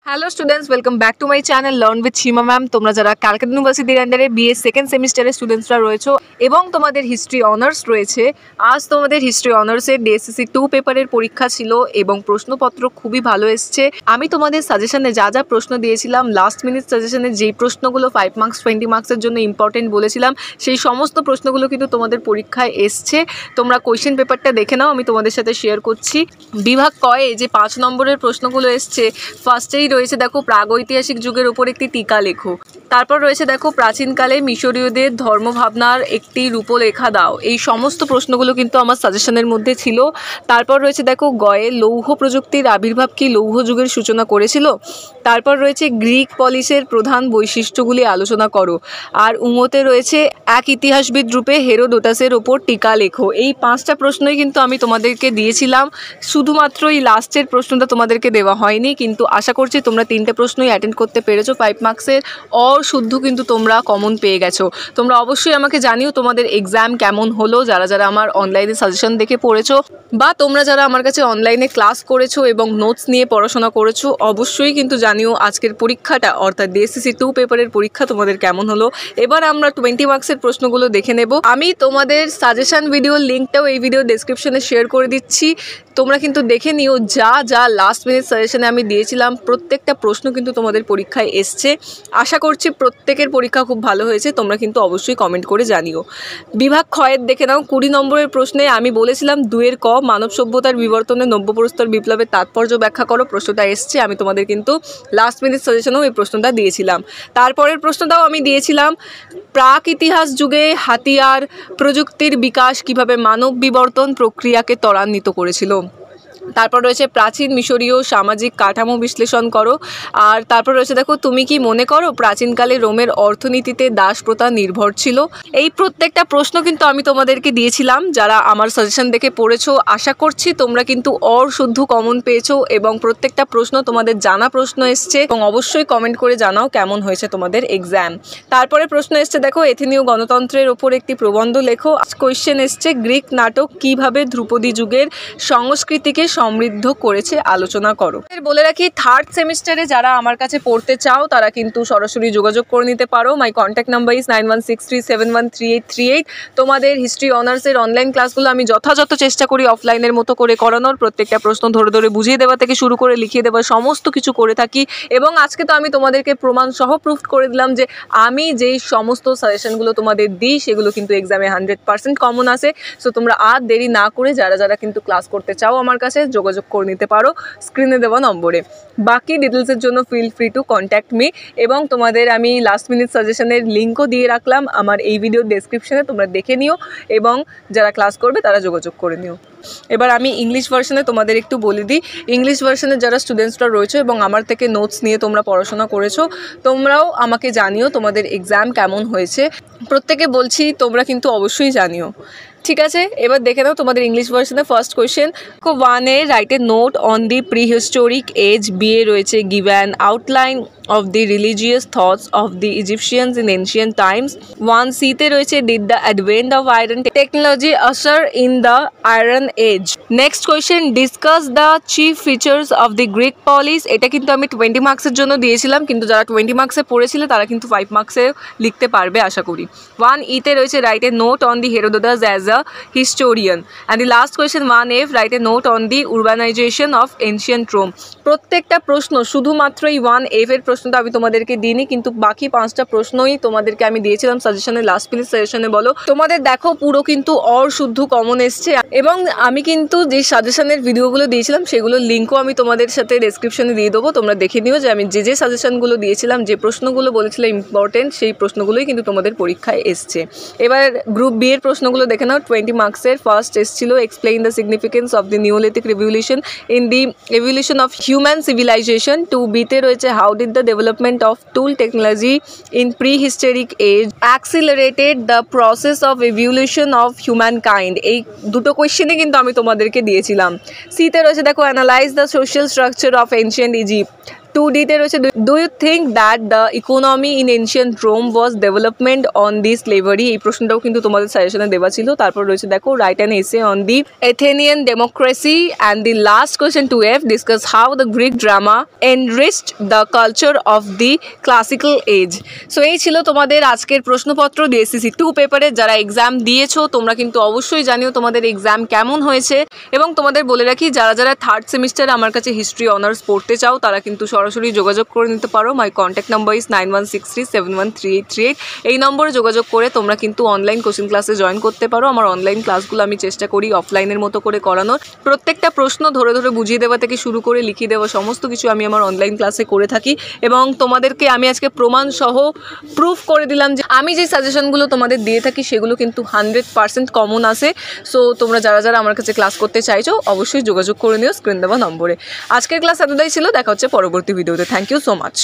Hello students, welcome back to my channel learn with Seema ma'am. তোমরা যারা ক্যালকাটা ইউনিভার্সিটির আন্ডারে বিএ সেকেন্ড সেমিস্টারের স্টুডেন্টসরা রয়েছো এবং তোমাদের হিস্ট্রি অনার্স রয়েছে, আজ তোমাদের হিস্ট্রি অনার্সের ডিএসসিসি 2 পেপারের পরীক্ষা ছিল এবং প্রশ্নপত্র খুবই ভালো এসছে। আমি তোমাদের সাজেশনে যা যা প্রশ্ন দিয়েছিলাম, লাস্ট মিনিট সাজেশনে যেই প্রশ্নগুলো 5 মার্কস 20 মার্কসের জন্য ইম্পর্টেন্ট বলেছিলাম, সেই সমস্ত প্রশ্নগুলো কিন্তু তোমাদের পরীক্ষায় এসছে। তোমরা কোয়েশ্চেন পেপারটা দেখে নাও, আমি তোমাদের সাথে শেয়ার করছি। বিভাগ কয়ে যে 5 নম্বরের প্রশ্নগুলো এসছে, ফার্স্টেই রয়েছে দেখো প্রাগৈতিহাসিক যুগের উপর একটি টিকা লেখো। তারপর রয়েছে দেখো প্রাচীনকালে মিশরীয়দের ধর্মভাবনার একটি রূপরেখা দাও। এই সমস্ত প্রশ্নগুলো কিন্তু আমার সাজেশনের মধ্যে ছিল। তারপর রয়েছে দেখো গয়ে লৌহ প্রযুক্তির আবির্ভাব কি লৌহ যুগের সূচনা করেছিল। তারপর রয়েছে গ্রিক পলিসের প্রধান বৈশিষ্ট্যগুলি আলোচনা করো। আর উমতে রয়েছে এক ইতিহাসবিদ রূপে হেরোডোটাসের ওপর টিকা লেখো। এই 5টা প্রশ্নই কিন্তু আমি তোমাদেরকে দিয়েছিলাম, শুধুমাত্র এই লাস্টের প্রশ্নটা তোমাদেরকে দেওয়া হয়নি। কিন্তু আশা করছি তোমরা 3টে প্রশ্নই অ্যাটেন্ড করতে পেরেছো। 5 মার্কসের শুদ্ধ কিন্তু তোমরা কমন পেয়ে গেছো। তোমরা অবশ্যই আমাকে জানিও তোমাদের এক্সাম কেমন হলো, যারা যারা আমার অনলাইনে সাজেশন দেখে পড়েছো বা তোমরা যারা আমার কাছে অনলাইনে ক্লাস করেছো এবং নোটস নিয়ে পড়াশোনা করেছো, অবশ্যই কিন্তু জানিও আজকের পরীক্ষাটা অর্থাৎ ডিএসসিসি 2 পেপারের পরীক্ষা তোমাদের কেমন হলো। এবার আমরা 20 মার্কসের প্রশ্নগুলো দেখে নেব। আমি তোমাদের সাজেশন ভিডিওর লিঙ্কটাও এই ভিডিও ডেসক্রিপশনে শেয়ার করে দিচ্ছি। তোমরা কিন্তু দেখে নিও যা যা লাস্ট মিনিট সাজেশনে আমি দিয়েছিলাম, প্রত্যেকটা প্রশ্ন কিন্তু তোমাদের পরীক্ষায় এসছে। আশা করছি প্রত্যেকের পরীক্ষা খুব ভালো হয়েছে। তোমরা কিন্তু অবশ্যই কমেন্ট করে জানিও। বিভাগ ক্ষয়ের দেখে নাও। 20 নম্বরের প্রশ্নে আমি বলেছিলাম 2 ক মানব সভ্যতার বিবর্তনে নব্যপ্রস্তর বিপ্লবের তাৎপর্য ব্যাখ্যা করো। প্রশ্নটা এসছে, আমি তোমাদের কিন্তু লাস্ট মিনিট সাজেশনেও এই প্রশ্নটা দিয়েছিলাম। তারপরের প্রশ্নটাও আমি দিয়েছিলাম প্রাক ইতিহাস যুগে হাতিয়ার প্রযুক্তির বিকাশ কিভাবে মানব বিবর্তন প্রক্রিয়াকে ত্বরান্বিত করেছিল। তারপর রয়েছে প্রাচীন মিশরীয় সামাজিক কাঠামো বিশ্লেষণ করো। আর তারপর রয়েছে দেখো তুমি কি মনে করো প্রাচীনকালে রোমের অর্থনীতিতে দাস প্রথা নির্ভর ছিল। এই প্রত্যেকটা প্রশ্ন কিন্তু আমি তোমাদেরকে দিয়েছিলাম। যারা আমার সাজেশন দেখে পড়েছো, আশা করছি তোমরা কিন্তু শুদ্ধ কমন পেয়েছো এবং প্রত্যেকটা প্রশ্ন তোমাদের জানা প্রশ্ন এসছে। এবং অবশ্যই কমেন্ট করে জানাও কেমন হয়েছে তোমাদের এক্সাম। তারপরে প্রশ্ন এসছে দেখো এথেনীয় গণতন্ত্রের ওপর একটি প্রবন্ধ লেখো। কোয়েশ্চেন এসছে গ্রিক নাটক কিভাবে ধ্রুপদী যুগের সংস্কৃতিকে সমৃদ্ধ করেছে আলোচনা করো। বলে রাখি, থার্ড সেমিস্টারে যারা আমার কাছে পড়তে চাও তারা কিন্তু সরাসরি যোগাযোগ করে নিতে পারো। মাই কন্ট্যাক্ট নাম্বার ইজ 9163713838। তোমাদের হিস্ট্রি অনার্সের অনলাইন ক্লাসগুলো আমি যথাযথ চেষ্টা করি অফলাইনের মতো করে করানোর। প্রত্যেকটা প্রশ্ন ধরে ধরে বুঝিয়ে দেওয়া থেকে শুরু করে লিখিয়ে দেওয়া সমস্ত কিছু করে থাকি। এবং আজকে তো আমি তোমাদেরকে প্রমাণ সহ প্রুফ করে দিলাম যে আমি যেই সমস্ত সাজেশনগুলো তোমাদের দিই সেগুলো কিন্তু এক্সামে 100% কমন আসে। সো তোমরা আর দেরি না করে যারা যারা কিন্তু ক্লাস করতে চাও আমার কাছে যোগাযোগ করে নিতে পারো স্ক্রিনে দেওয়া নম্বরে। বাকি ডিটেলসের জন্য feel free to contact me. এবং তোমাদের আমি লাস্ট মিনিট সাজেশনের লিঙ্কও দিয়ে রাখলাম আমার এই ভিডিওর ডেসক্রিপশনে, তোমরা দেখে নিও এবং যারা ক্লাস করবে তারা যোগাযোগ করে নিও। এবার আমি ইংলিশ ভার্সনে তোমাদের একটু বলে দিই। ইংলিশ ভার্সনে যারা স্টুডেন্টসরা রয়েছে এবং আমার থেকে নোটস নিয়ে তোমরা পড়াশোনা করেছো, তোমরাও আমাকে জানিও তোমাদের এক্সাম কেমন হয়েছে। প্রত্যেকে বলছি তোমরা কিন্তু অবশ্যই জানিও। ঠিক আছে, এবার দেখে নাও তোমাদের ইংলিশ ভার্সনে first question. 1 A write a note on the prehistoric age. B এ রয়েছে give an outline of the religious thoughts of the Egyptians in ancient times. 1C তে রয়েছে did the advent of iron technology usher in the iron age. Next question, discuss the chief features of the Greek polis. এটা কিন্তু আমি 20 মার্কসের জন্য দিয়েছিলাম, কিন্তু যারা 20 মার্কসে পড়েছিল তারা কিন্তু 5 মার্কসে লিখতে পারবে আশা করি। 1E তে রয়েছে write a note on the Herodotus as a historian. And the last question 1F, write a note on the urbanization of ancient Rome. প্রত্যেকটা প্রশ্ন শুধুমাত্র এই 1F এর প্রশ্নটা আমি তোমাদেরকে দিইনি, কিন্তু বাকি 5টা প্রশ্নই তোমাদেরকে আমি দিয়েছিলাম সাজেশনে, লাস্ট মিনিট সাজেশনে বলো। তোমাদের দেখো পুরো কিন্তু শুদ্ধ কমন এসছে। এবং আমি কিন্তু যে সাজেশনের ভিডিওগুলো দিয়েছিলাম সেগুলোর লিঙ্কও আমি তোমাদের সাথে ডেসক্রিপশনে দিয়ে দেবো। তোমরা দেখে নিও যে আমি যে সাজেশনগুলো দিয়েছিলাম, যে প্রশ্নগুলো বলেছিলাম ইম্পর্টেন্ট, সেই প্রশ্নগুলোই কিন্তু তোমাদের পরীক্ষায় এসছে। এবার গ্রুপ বি এর প্রশ্নগুলো দেখে নাও। 20 মার্কসের ফার্স্ট এসেছিল explain the significance of the Neolithic revolution in the evolution of human civilisation. 2B-তে রয়েছে how did the development of tool technology in prehistoric age accelerated the process of evolution of humankind. এই দুটো কোয়েশ্চেনই কিন্তু আমি তোমাদেরকে দিয়েছিলাম। সিতে রয়েছে দেখো analyse the social structure of ancient Egypt. 2D-তে রয়েছে, do you think that the economy in ancient Rome was development on the slavery? এই প্রশ্নটাও কিন্তু তোমাদের সাজেশনে দেওয়া ছিল। তারপর রয়েছে দেখো, write an essay on the Athenian democracy. And the last question 2F, discuss how the Greek drama enriched the culture of the classical age. So এই ছিল তোমাদের আজকের প্রশ্নপত্র DSCC 2 পেপারে। যারা এক্সাম দিয়েছো তোমরা কিন্তু অবশ্যই জানিও তোমাদের এক্সাম কেমন হয়েছে। এবং তোমাদের বলে রাখি, যারা যারা থার্ড সেমিস্টারে আমার কাছে হিস্ট্রি অনার্স পড়তে চাও তারা কিন্তু সরাসরি যোগাযোগ করে নিতে পারো। মাই কন্ট্যাক্ট নাম্বার ইজ 9163713838। এই নম্বরে যোগাযোগ করে তোমরা কিন্তু অনলাইন কোচিং ক্লাসে জয়েন করতে পারো। আমার অনলাইন ক্লাসগুলো আমি চেষ্টা করি অফলাইনের মতো করে করানোর। প্রত্যেকটা প্রশ্ন ধরে ধরে বুঝিয়ে দেওয়া থেকে শুরু করে লিখিয়ে দেওয়া সমস্ত কিছু আমি আমার অনলাইন ক্লাসে করে থাকি। এবং তোমাদেরকে আমি আজকে প্রমাণ সহ প্রুফ করে দিলাম যে আমি যে সাজেশনগুলো তোমাদের দিয়ে থাকি সেগুলো কিন্তু 100% কমন আসে। সো তোমরা যারা যারা আমার কাছে ক্লাস করতে চাইছো অবশ্যই যোগাযোগ করে নিও স্ক্রিন দেওয়া নম্বরে। আজকের ক্লাস এতটাই ছিল, দেখা হচ্ছে পরবর্তী ভিডিওতে। Thank you so much.